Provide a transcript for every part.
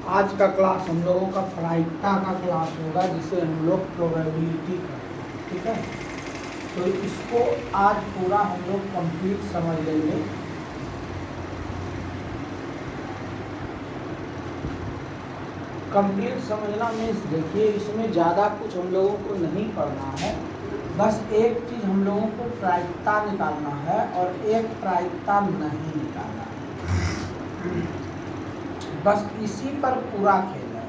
आज का क्लास हम लोगों का प्रायिकता का क्लास होगा, जिसे हम लोग प्रोबेबिलिटी करते हैं। ठीक है, तो इसको आज पूरा हम लोग कंप्लीट समझ लेंगे। कंप्लीट समझना मीन्स देखिए, इसमें ज़्यादा कुछ हम लोगों को नहीं पढ़ना है। बस एक चीज़ हम लोगों को प्रायिकता निकालना है और एक प्रायिकता नहीं निकालना है। बस इसी पर पूरा खेल है।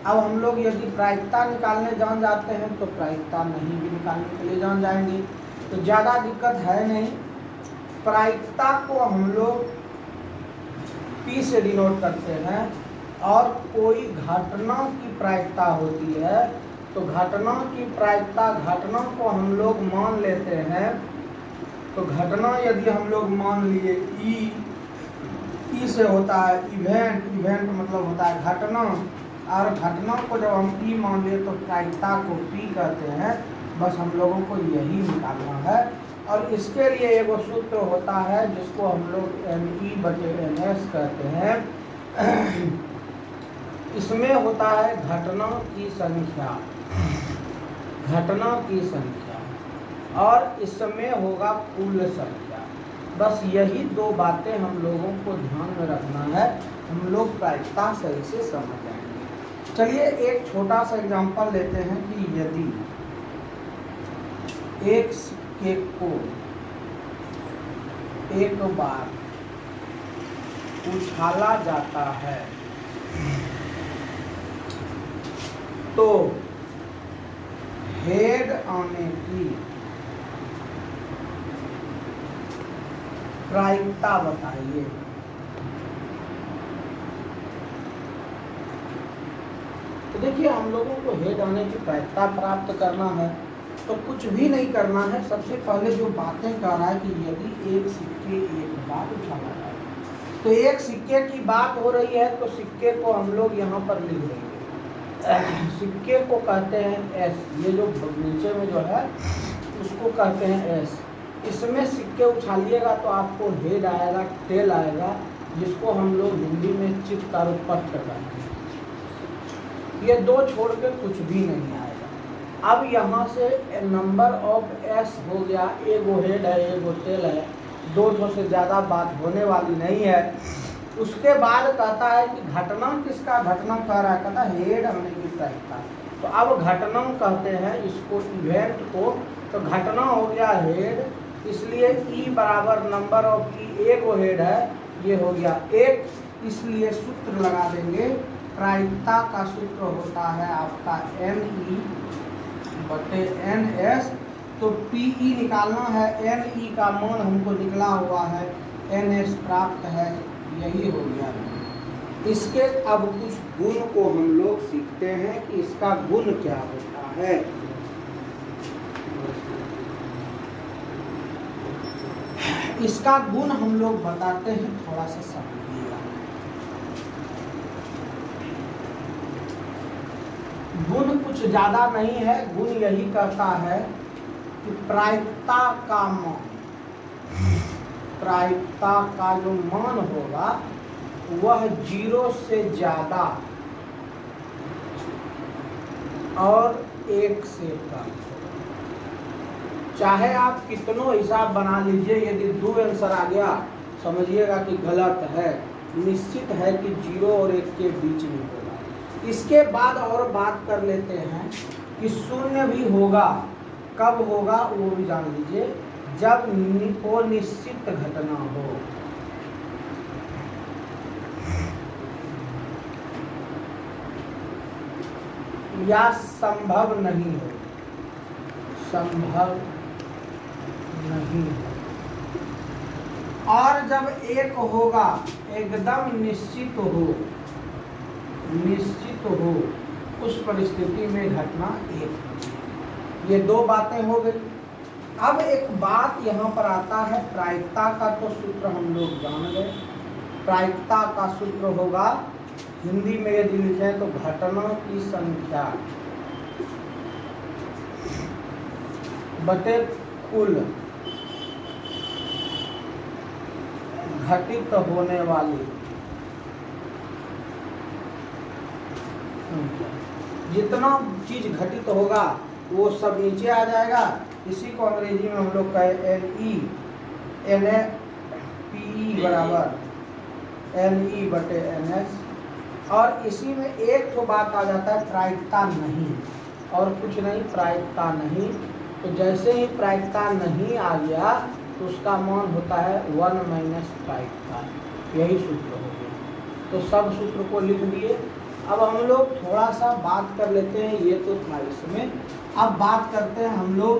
अब हम लोग यदि प्रायिकता निकालने जान जाते हैं तो प्रायिकता नहीं भी निकालने के लिए जान जाएंगे, तो ज़्यादा दिक्कत है नहीं। प्रायिकता को हम लोग P से डिनोट करते हैं, और कोई घटना की प्रायिकता होती है तो घटना की प्रायिकता, घटना को हम लोग मान लेते हैं। तो घटना यदि हम लोग मान लिए ई से होता है इवेंट, इवेंट मतलब होता है घटना, और घटना को जब हम ई मान लिए तो प्रायिकता को पी कहते हैं। बस हम लोगों को यही निकालना है, और इसके लिए एगो सूत्र होता है जिसको हम लोग NE/NS कहते हैं। इसमें होता है घटना की संख्या, घटना की संख्या, और इसमें होगा कुल संख्या। बस यही दो बातें हम लोगों को ध्यान में रखना है, हम लोग प्रायिकता सही से समझ जाएंगे। चलिए एक छोटा सा एग्जांपल लेते हैं कि यदि एक सिक्के को एक बार उछाला जाता है तो हेड आने की प्रायिकता बताइए। तो देखिए, हम लोगों को हेड आने की प्रायिकता प्राप्त करना है तो कुछ भी नहीं करना है। सबसे पहले जो बातें कह रहा है कि यदि एक सिक्के एक बार उछाला जाए, तो एक सिक्के की बात हो रही है तो सिक्के को हम लोग यहाँ पर लिख देंगे। सिक्के को कहते हैं S, ये जो नीचे में जो है उसको कहते हैं S। इसमें सिक्के उछालिएगा तो आपको हेड आएगा, टेल आएगा, जिसको हम लोग हिंदी में चित्त का रूपत्र कहते हैं। ये दो छोड़ के कुछ भी नहीं आएगा। अब यहाँ से नंबर ऑफ S हो गया, एगो हेड है एगो टेल है, दो ठो से ज़्यादा बात होने वाली नहीं है। उसके बाद कहता है कि घटना किसका, घटना कह रहा है, कहता है हेड आने की प्रायिकता। तो अब घटना कहते हैं इसको, इवेंट को। तो घटना हो गया हेड, इसलिए E बराबर नंबर ऑफ E, एगो हेड है, ये हो गया एक, इसलिए सूत्र लगा देंगे। प्रायिकता का सूत्र होता है आपका NE/NS। तो PE निकालना है, NE का मान हमको निकला हुआ है, NS प्राप्त है, यही हो गया। इसके अब कुछ गुण को हम लोग सीखते हैं कि इसका गुण क्या होता है। इसका गुण हम लोग बताते हैं, थोड़ा सा समझिएगा। गुण कुछ ज्यादा नहीं है, गुण यही कहता है कि प्रायिकता का मान, प्रायिकता का जो मान होगा वह 0 से ज्यादा और 1 से कम। चाहे आप कितनों हिसाब बना लीजिए, यदि 2 आंसर आ गया समझिएगा कि गलत है, निश्चित है कि 0 और 1 के बीच में होगा। इसके बाद और बात कर लेते हैं कि शून्य भी होगा, कब होगा वो भी जान लीजिए, जब वो निश्चित घटना हो। या संभव नहीं हो, संभव नहीं हो। और जब एक होगा एकदम निश्चित हो, निश्चित हो, उस परिस्थिति में घटना एक। ये दो बातें हो गई। अब एक बात यहाँ पर आता है, प्रायिकता का तो सूत्र हम लोग जान गए। प्रायिकता का सूत्र होगा, हिंदी में यदि लिखें तो घटना की संख्या बटे कुल घटित होने वाली संख्या। जितना चीज घटित होगा वो सब नीचे आ जाएगा। इसी को अंग्रेजी में हम लोग कहे NE बराबर NE/NS। और इसी में एक तो बात आ जाता है प्रायिकता नहीं, और कुछ नहीं, प्रायिकता नहीं। तो जैसे ही प्रायिकता नहीं आ गया तो उसका मान होता है 1 माइनस प्रायिकता। यही सूत्र हो गया। तो सब सूत्र को लिख दिए। अब हम लोग थोड़ा सा बात कर लेते हैं, ये तो था इसमें। अब बात करते हैं हम लोग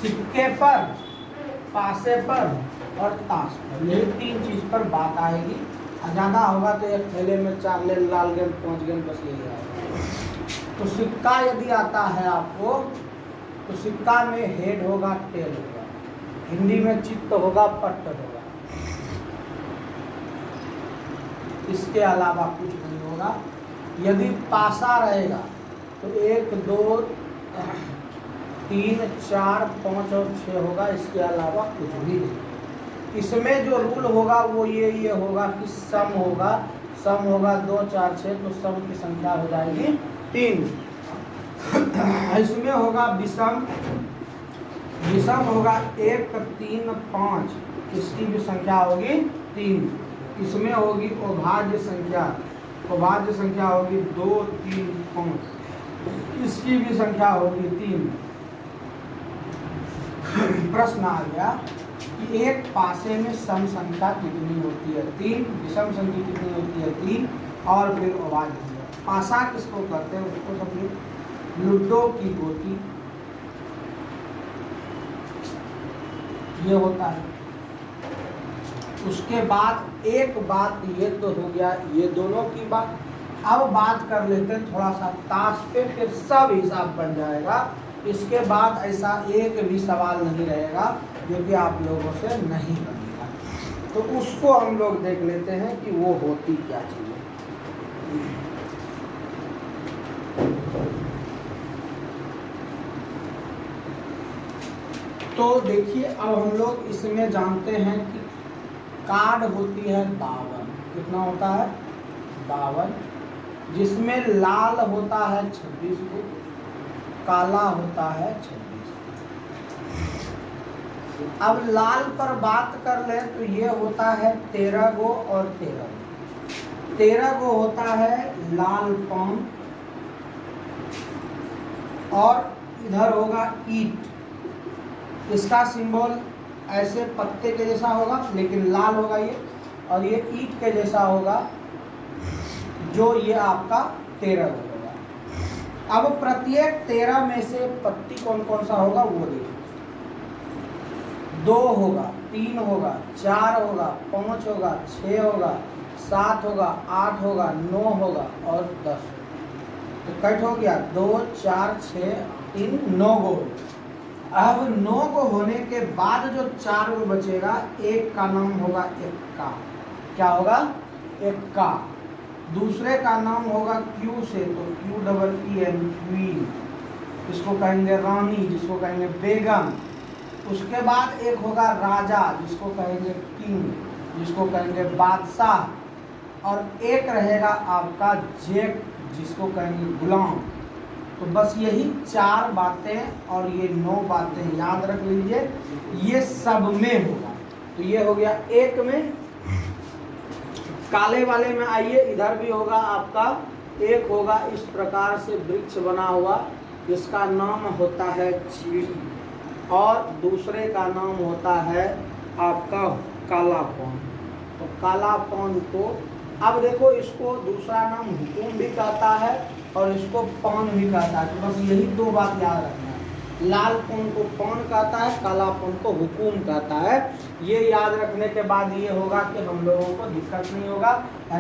सिक्के पर, पासे पर और ताश पर। यही 3 चीज पर बात आएगी। ज़्यादा होगा तो एक थैले में 4 ले, लाल गेंद 5 गेंद बस यही आएगा। तो सिक्का यदि आता है आपको, तो सिक्का में हेड होगा, टेल होगा, हिंदी में चित्त होगा, पट्ट होगा, इसके अलावा कुछ नहीं होगा। यदि पासा रहेगा तो 1 2 3 4 5 और 6 होगा, इसके अलावा कुछ भी नहीं। इसमें जो रूल होगा वो ये होगा कि सम होगा। सम होगा 2 4 6, तो सम की संख्या हो जाएगी 3। इसमें होगा विषम। विषम होगा 1 3 5, इसकी भी संख्या होगी 3। इसमें होगी अभाज्य संख्या। अभाज्य संख्या होगी 2 3 5, इसकी भी संख्या होगी 3। प्रश्न आ गया कि एक पासे में सम संख्या कितनी होती है? 3। विषम संख्या कितनी होती है? 3। और फिर अभाज्य संख्या। पासा किसको कहते हैं उसको समझिए। लूडो की गोटी ये होता है। उसके बाद एक बात ये तो हो गया ये दोनों की बात। अब बात कर लेते हैं थोड़ा सा ताश पे, फिर सब हिसाब बन जाएगा। इसके बाद ऐसा एक भी सवाल नहीं रहेगा जो कि आप लोगों से नहीं बनेगा। तो उसको हम लोग देख लेते हैं कि वो होती क्या चीज़ है। तो देखिए, अब हम लोग इसमें जानते हैं कि कार्ड होती है 52। कितना होता है? 52। जिसमें लाल होता है 26 को, काला होता है 26। अब लाल पर बात कर ले तो ये होता है 13 गो और 13 गो। 13 गो होता है लाल पान, और इधर होगा ईट। इसका सिंबल ऐसे पत्ते के जैसा होगा लेकिन लाल होगा ये, और ये ईट के जैसा होगा जो ये आपका 13 होगा। अब प्रत्येक 13 में से पत्ती कौन कौन सा होगा वो देखिए। 2 होगा, 3 होगा, 4 होगा, 5 होगा, 6 होगा, 7 होगा, 8 होगा, 9 होगा और 10। तो कट हो गया 2 4 6 3 9 गो। अब 9 को होने के बाद जो 4 गो बचेगा, एक का नाम होगा एक्का। क्या होगा? एक्का। दूसरे का नाम होगा क्यू से, तो QEEN, क्वीन। इसको कहेंगे रानी, जिसको कहेंगे बेगम। उसके बाद एक होगा राजा, जिसको कहेंगे किंग, जिसको कहेंगे बादशाह। और एक रहेगा आपका जेक, जिसको कहेंगे गुलाम। तो बस यही 4 बातें और ये 9 बातें याद रख लीजिए, ये सब में होगा। तो ये हो गया एक में। काले वाले में आइए, इधर भी होगा आपका एक होगा इस प्रकार से वृक्ष बना हुआ, इसका नाम होता है चीड़, और दूसरे का नाम होता है आपका कालापन। तो कालापन को, अब देखो, इसको दूसरा नाम हुकुम भी कहता है और इसको पान भी कहता है। तो बस यही 2 बात याद रखना है। लालपन को पान कहता है, कालापन को हुकुम कहता है। ये याद रखने के बाद ये होगा कि हम लोगों को दिक्कत नहीं होगा।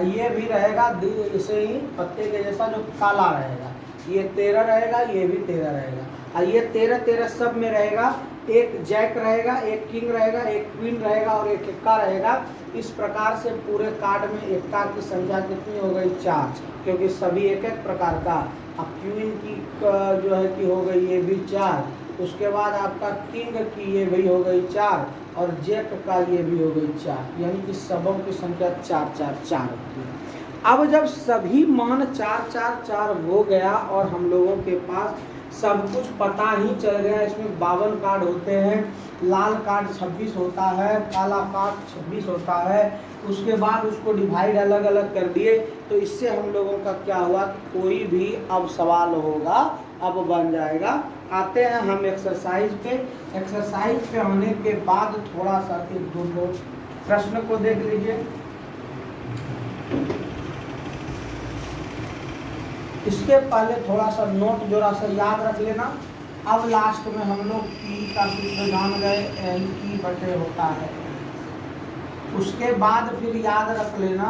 ये भी रहेगा इसे ही पत्ते के जैसा जो काला रहेगा, ये 13 रहेगा, ये भी 13 रहेगा, और ये 13 13 सब में रहेगा। एक जैक रहेगा, एक किंग रहेगा, एक क्वीन रहेगा और एक एक्का रहेगा। इस प्रकार से पूरे कार्ड में एक्का की संख्या कितनी हो गई? 4, क्योंकि सभी एक एक प्रकार का। अब क्वीन की जो है कि हो गई ये भी 4, उसके बाद आपका किंग की ये भी हो गई 4, और जैक का ये भी हो गई 4, यानी कि सबों की संख्या 4 4 4 होती है। अब जब सभी मान 4 4 4 हो गया और हम लोगों के पास सब कुछ पता ही चल गया, इसमें 52 कार्ड होते हैं, लाल कार्ड 26 होता है, काला कार्ड 26 होता है, उसके बाद उसको डिवाइड अलग अलग कर दिए, तो इससे हम लोगों का क्या हुआ, कोई भी अब सवाल होगा अब बन जाएगा। आते हैं हम एक्सरसाइज पे। एक्सरसाइज पे आने के बाद थोड़ा सा एक दो प्रश्न को देख लीजिए। इसके पहले थोड़ा सा नोट जोड़ा सा याद रख लेना। अब लास्ट में हम लोग पी का सूत्र जान गए, एन ई बटे होता है। उसके बाद फिर याद रख लेना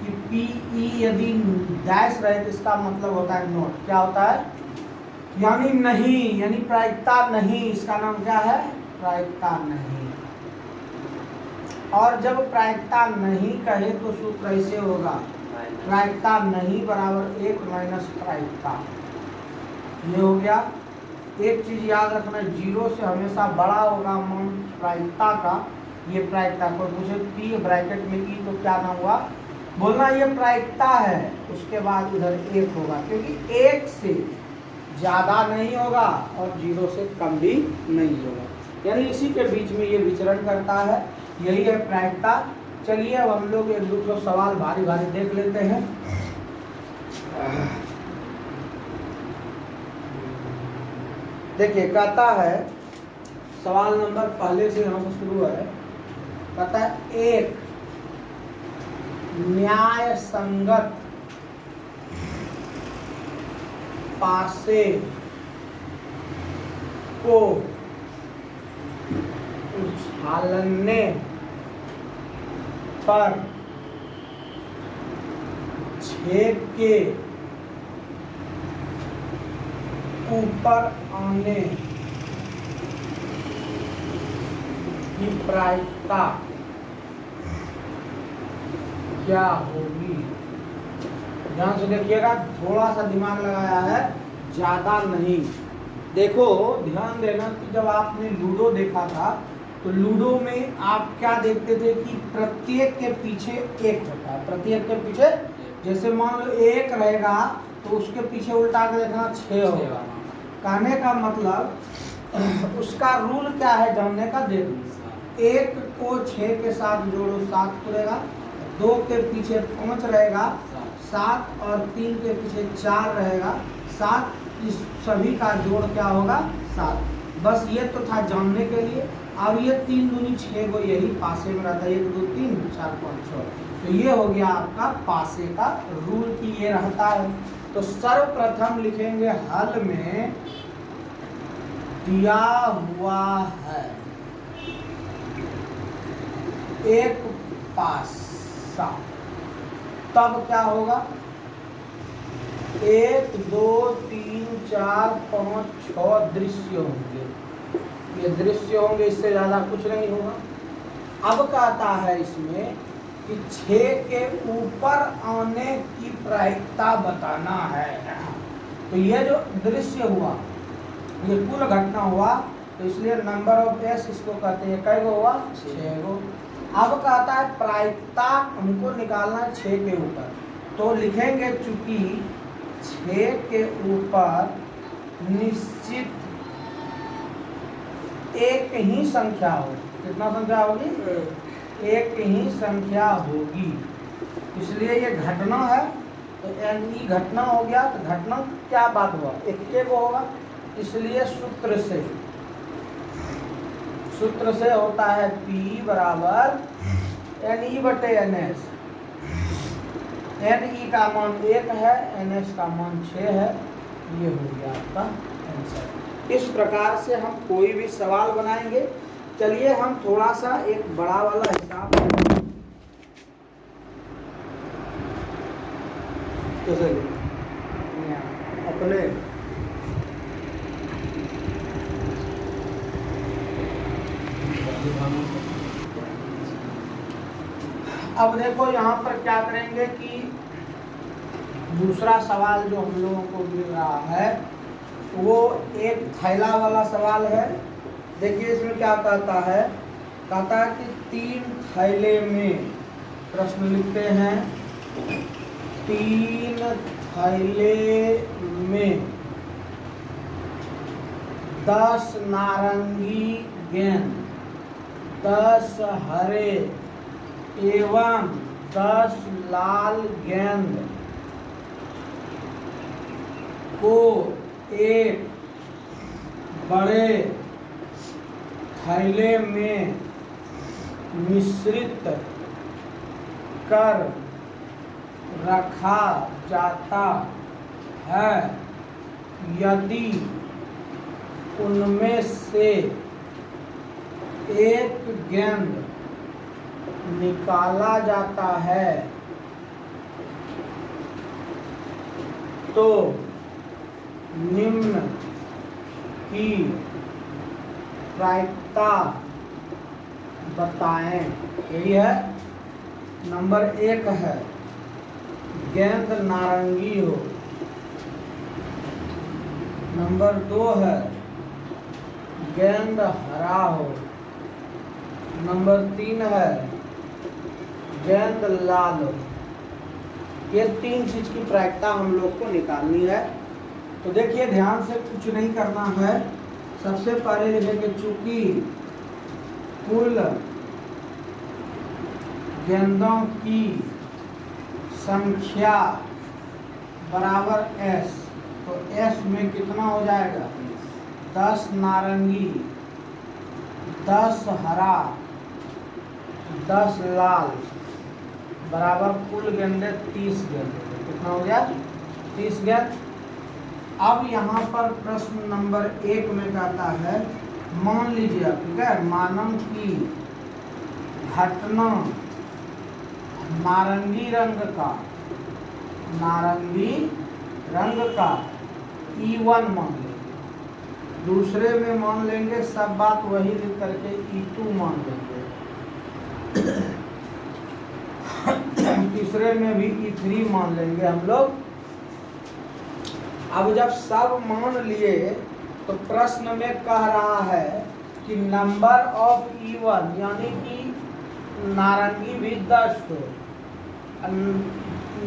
कि पी ई यदि डैश रहे तो इसका मतलब होता है नोट। क्या होता है? यानी नहीं, यानी प्रायिकता नहीं, इसका नाम क्या है? प्रायिकता नहीं। और जब प्रायिकता नहीं कहे तो सूत्र ऐसे होगा, प्रायिकता नहीं बराबर 1 माइनस प्रायिकता। ये हो गया। एक चीज याद रखना, 0 से हमेशा बड़ा होगा मान प्रायिकता का। ये प्रायिकता को पूछे पी ब्रैकेट में ई तो क्या नाम हुआ, बोलना ये प्रायिकता है। उसके बाद इधर 1 होगा, क्योंकि 1 से ज्यादा नहीं होगा और 0 से कम भी नहीं होगा, यानी इसी के बीच में ये विचरण करता है। यही है प्रायिकता। चलिए अब हम लोग एक दूसरा सवाल भारी भारी देख लेते हैं। देखिए कहता है, सवाल नंबर पहले से यहाँ से शुरू है। कहता है एक न्याय संगत पासे को उछालने पर छेद के ऊपर आने की प्रायिकता क्या होगी? ध्यान से देखिएगा, थोड़ा सा दिमाग लगाया है, ज्यादा नहीं। देखो ध्यान देना कि जब आपने लूडो देखा था तो लूडो में आप क्या देखते थे कि प्रत्येक के पीछे एक होता है, प्रत्येक के पीछे। जैसे मान लो 1 रहेगा तो उसके पीछे उल्टा के देखना 6 होगा। कहने का मतलब उसका रूल क्या है जानने का। देखो 1 को 6 के साथ जोड़ो 7 खुलेगा, 2 के पीछे 5 रहेगा 7, और 3 के पीछे 4 रहेगा 7। इस सभी का जोड़ क्या होगा? 7। बस ये तो था जानने के लिए। अब ये 3 दूनी 6 को यही पासे में रहता है, 1 2 3 4 5 6। तो ये हो गया आपका पासे का रूल की ये रहता है। तो सर्वप्रथम लिखेंगे हल में दिया हुआ है एक पासा, तब क्या होगा? 1 2 3 4 5 6 दृश्य होंगे। ये दृश्य होंगे, इससे ज्यादा कुछ नहीं होगा। अब कहता है इसमें कि 6 के ऊपर आने की प्रायिकता बताना है। तो ये जो दृश्य हुआ ये कुल घटना हुआ, तो इसलिए नंबर ऑफ एस इसको कहते हैं। कै गो हुआ? 6 गो। अब कहता है प्रायिकता हमको निकालना है 6 के ऊपर, तो लिखेंगे चूंकि 6 के ऊपर निश्चित एक ही संख्या होगी। कितना संख्या होगी? एक ही संख्या होगी, इसलिए ये घटना है तो एन ई घटना हो गया। तो घटना क्या बात हुआ? एक के को होगा, इसलिए सूत्र से होता है P बराबर एन ई बटे एन एस। एन ई का मान 1 है, एन एस का मान 6 है। ये हो गया आपका आंसर। इस प्रकार से हम कोई भी सवाल बनाएंगे। चलिए हम थोड़ा सा एक बड़ा वाला हिसाब अपने अब देखो यहाँ पर क्या करेंगे कि दूसरा सवाल जो हम लोगों को मिल रहा है वो एक थैला वाला सवाल है। देखिए इसमें क्या कहता है, कहता है कि 3 थैले में, प्रश्न लिखते हैं 3 थैले में 10 नारंगी गेंद, 10 हरे एवं 10 लाल गेंद को एक बड़े थैले में मिश्रित कर रखा जाता है। यदि उनमें से एक गेंद निकाला जाता है तो निम्न की प्रायिकता बताएं। यही है। नंबर 1 है गेंद नारंगी हो। नंबर 2 है गेंद हरा हो। नंबर 3 है गेंद लाल हो। ये 3 चीज की प्रायिकता हम लोग को निकालनी है। तो देखिए ध्यान से, कुछ नहीं करना है। सबसे पहले लिखेंगे चूंकि कुल गेंदों की संख्या बराबर S, तो S में कितना हो जाएगा? 10 नारंगी, 10 हरा, 10 लाल बराबर कुल गेंदे 30 गेंदे। कितना हो गया? 30 गेंद। अब यहाँ पर प्रश्न नंबर 1 में कहता है, मान लीजिए, ठीक है, मानव की घटना नारंगी रंग का E1 मान लेंगे। दूसरे में मान लेंगे, सब बात वही लिख करके E2 मान लेंगे। तीसरे में भी E3 मान लेंगे हम लोग। अब जब सब मान लिए तो प्रश्न में कह रहा है कि नंबर ऑफ E1, यानी कि नारंगी भी 10 हो,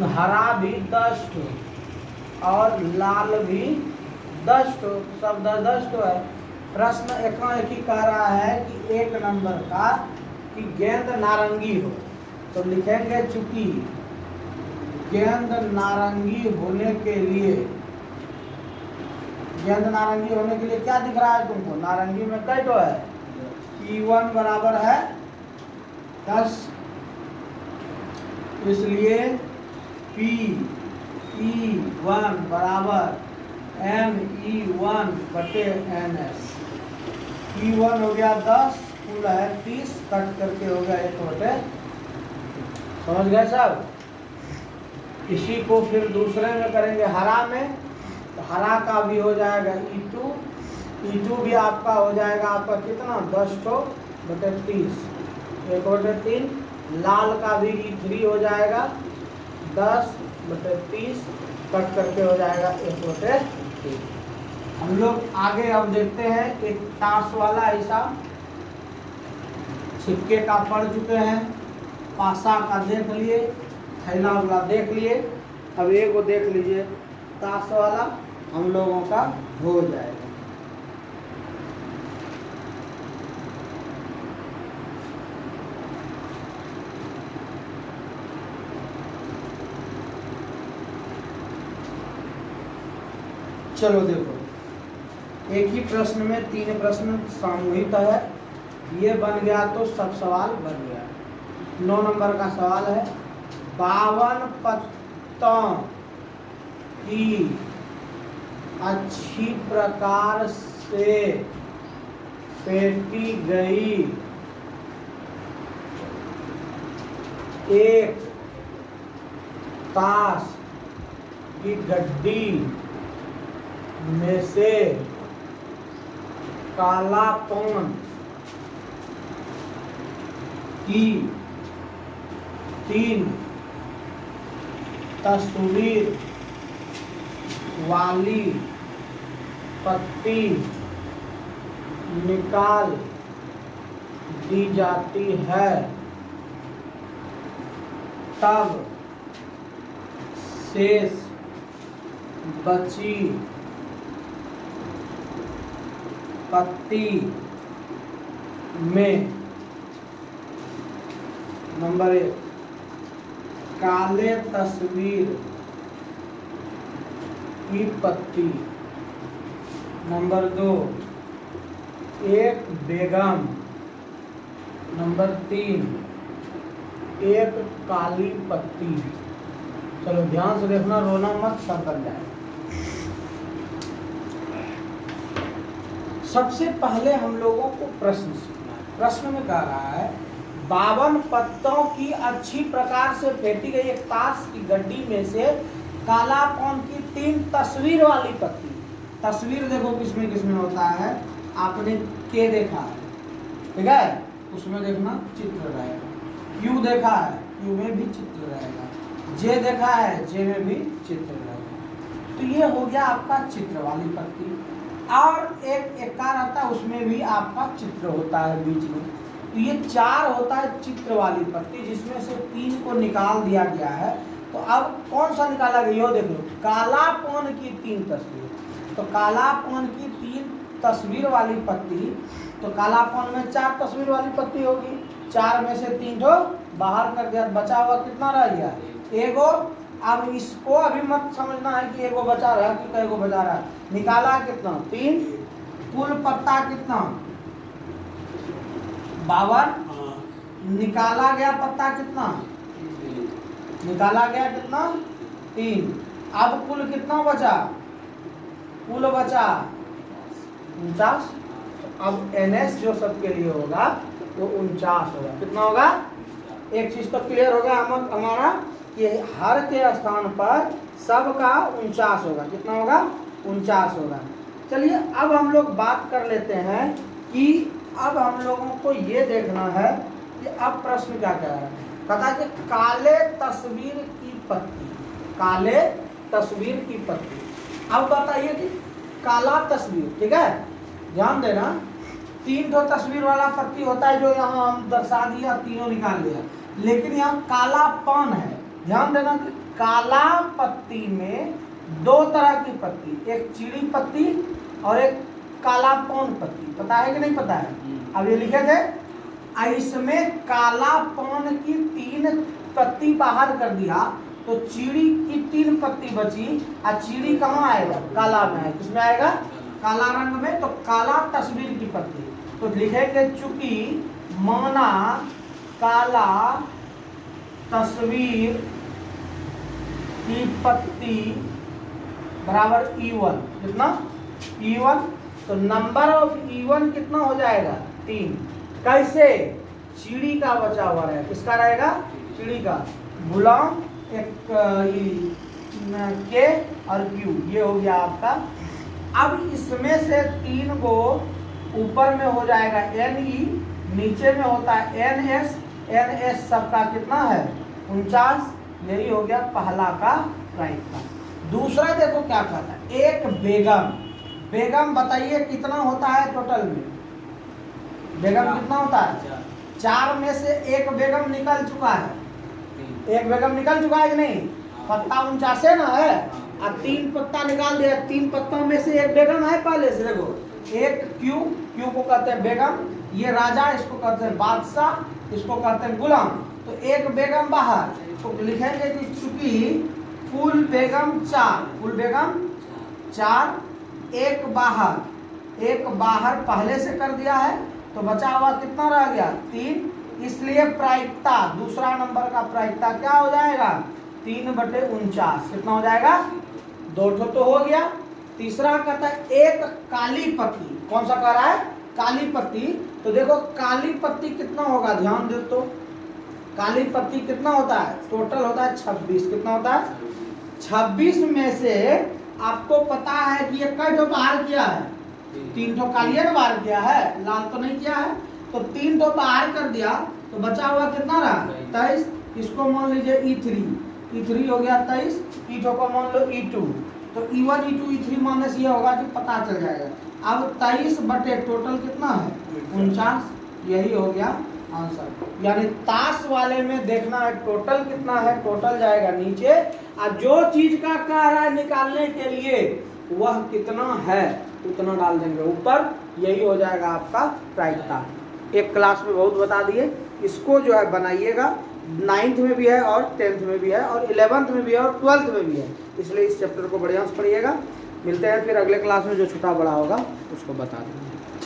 हरा भी 10 हो और लाल भी 10 हो, सब 10 तो है। प्रश्न एक ही कह रहा है कि एक नंबर का कि गेंद नारंगी हो। तो लिखेंगे चूंकि गेंद नारंगी होने के लिए, गेंद नारंगी होने के लिए क्या दिख रहा है तुमको? नारंगी में कई तो है? E1 बराबर है 10, इसलिए PE1 बराबर NE1 बटे NS। E1 हो गया 10, कुल है 30, कट करके हो गया 1 बटे। समझ गए सब? इसी को फिर दूसरे में करेंगे हरा में, तो हरा का भी हो जाएगा E2, E2 भी आपका हो जाएगा आपका कितना? 10 बटे 30, 1 बटे 3। लाल का भी E3 हो जाएगा 10 बटे 30, कट करके हो जाएगा 1 बटे 3। हम लोग आगे अब देखते हैं एक टास वाला हिसाब। छिक्के का पढ़ चुके हैं, पासा का देख लिए, थैला वाला देख लिए। अब एक को देख लीजिए, ताश वाला हम लोगों का हो जाएगा। चलो देखो, एक ही प्रश्न में 3 प्रश्न सामूहिक है। ये बन गया तो सब सवाल बन गया। 9 नंबर का सवाल है, 52 पत्तों की अच्छी प्रकार से फेंटी गई एक ताश की गड्डी में से कालापन की 3 तस्वीर वाली पत्ती निकाल दी जाती है, तब शेष बची पत्ती में नंबर 1 काले तस्वीर की पत्ती, नंबर 2 एक बेगम, नंबर 3 एक काली पत्ती। चलो ध्यान से देखना, रोना मत, सब बन जाए। सबसे पहले हम लोगों को प्रश्न सीखना है। प्रश्न में कह रहा है 52 पत्तों की अच्छी प्रकार से फेंटी गई एक ताश की गड्डी में से कालापन की 3 तस्वीर वाली पत्ती। तस्वीर देखो किसमें किसमें होता है, आपने के देखा है, ठीक है, उसमें देखना चित्र रहेगा। क्यू देखा है, क्यू में भी चित्र रहेगा। जे देखा है, जे में भी चित्र रहेगा। तो ये हो गया आपका चित्र वाली पत्ती। और एक एकार आता है, उसमें भी आपका चित्र होता है बीच में। तो ये 4 होता है चित्र वाली पत्ती, जिसमें से 3 को निकाल दिया गया है। तो अब कौन सा निकाला गया, यो देख लो, कालापन की 3 तस्वीर। तो कालापन की 3 तस्वीर वाली पत्ती, तो कालापन में 4 तस्वीर वाली पत्ती होगी। 4 में से 3 तो बाहर कर दिया, बचा हुआ कितना रह गया, एगो। अब इसको अभी मत समझना है कि एगो बचा रहा है कि कई गो बचा रहा है। निकाला कितना, 3, कुल पत्ता कितना, 52। निकाला गया पत्ता कितना, निकाला गया कितना, 3। अब कुल कितना बचा, कुल बचा 49। अब NS जो सबके लिए होगा वो 49 होगा। कितना होगा, एक चीज तो क्लियर होगा हमारा कि हर के स्थान पर सबका 49 होगा। कितना होगा, 49 होगा। चलिए अब हम लोग बात कर लेते हैं कि अब हम लोगों को ये देखना है कि अब प्रश्न क्या कह रहा है। कहता है कि काले तस्वीर की पत्ती, काले तस्वीर की पत्ती। अब बताइए कि काला तस्वीर, ठीक है, ध्यान देना, 3 तो तस्वीर वाला पत्ती होता है जो यहाँ हम दर्शा दिया, तीनों निकाल लिया। लेकिन यहाँ कालापन है, ध्यान देना कि काला पत्ती में 2 तरह की पत्ती, एक चीड़ी पत्ती और एक कालापन पत्ती। पता है कि नहीं पता है, अब ये लिखे थे। इसमें कालापन की 3 पत्ती बाहर कर दिया तो चीड़ी की 3 पत्ती बची। और चीड़ी कहाँ आएगा, काला में है। किसमें आएगा, काला रंग में। तो काला तस्वीर की पत्ती, तो लिखेंगे चूंकि माना काला तस्वीर की पत्ती बराबर E1, कितना, E1। तो नंबर ऑफ E1 कितना हो जाएगा, 3। कैसे, चीड़ी का बचा हुआ है, किसका रहेगा, चीड़ी का। गुलाम एक के और क्यू, ये हो गया आपका। अब इसमें से 3 को ऊपर में हो जाएगा NE, नीचे में होता है NS। NS सबका कितना है, 49। यही हो गया पहला का राइट का। दूसरा देखो क्या कहता है, एक बेगम। बेगम बताइए कितना होता है टोटल में, बेगम कितना होता है, 4 में से एक बेगम निकल चुका है। एक बेगम निकल चुका है कि नहीं, पत्ता 49 ना है, अब 3 पत्ता निकाल दिया। 3 पत्तों में से एक बेगम है पहले से, देखो, एक क्यू, क्यू को कहते हैं बेगम, ये राजा, इसको कहते हैं बादशाह, इसको कहते हैं गुलाम। तो एक बेगम बाहर, तो लिखेंगे कि चूंकि कुल बेगम 4, कुल बेगम 4, एक बाहर पहले से कर दिया है, तो बचा हुआ कितना रह गया, 3। इसलिए प्रायिकता, दूसरा नंबर का प्रायिकता क्या हो जाएगा, 3/49। कितना हो जाएगा, 2 तो हो गया। तीसरा कहता है एक काली पत्ती। कौन सा कह रहा है, काली पत्ती। तो देखो काली पत्ती कितना होगा, ध्यान दो तो, काली पत्ती कितना होता है, टोटल होता है 26। कितना होता है, 26 में से आपको पता है कि ये कई तो बाहर किया है, 3 तो कालिया ने बाहर किया है, लाल तो नहीं किया है। तो 3 तो बाहर कर दिया, तो बचा हुआ कितना रहा, 23। इसको मान लीजिए E3 हो गया 23। E2 को मान लो E2, तो E1 E2 E3 माइनस ये होगा कि पता चल जाएगा। अब 23 बटे टोटल कितना है, 49। यही हो गया आंसर। यानी ताश वाले में देखना है टोटल कितना है, टोटल जाएगा नीचे, और जो चीज का कह रहा है निकालने के लिए वह कितना है उतना डाल देंगे ऊपर, यही हो जाएगा आपका प्रायिकता। एक क्लास में बहुत बता दिए, इसको जो है बनाइएगा, 9th में भी है और 10th में भी है और 11th में भी है और 12th में भी है, इसलिए इस चैप्टर को बढ़िया से पढ़िएगा। मिलते हैं फिर अगले क्लास में, जो छोटा बड़ा होगा उसको बता देंगे।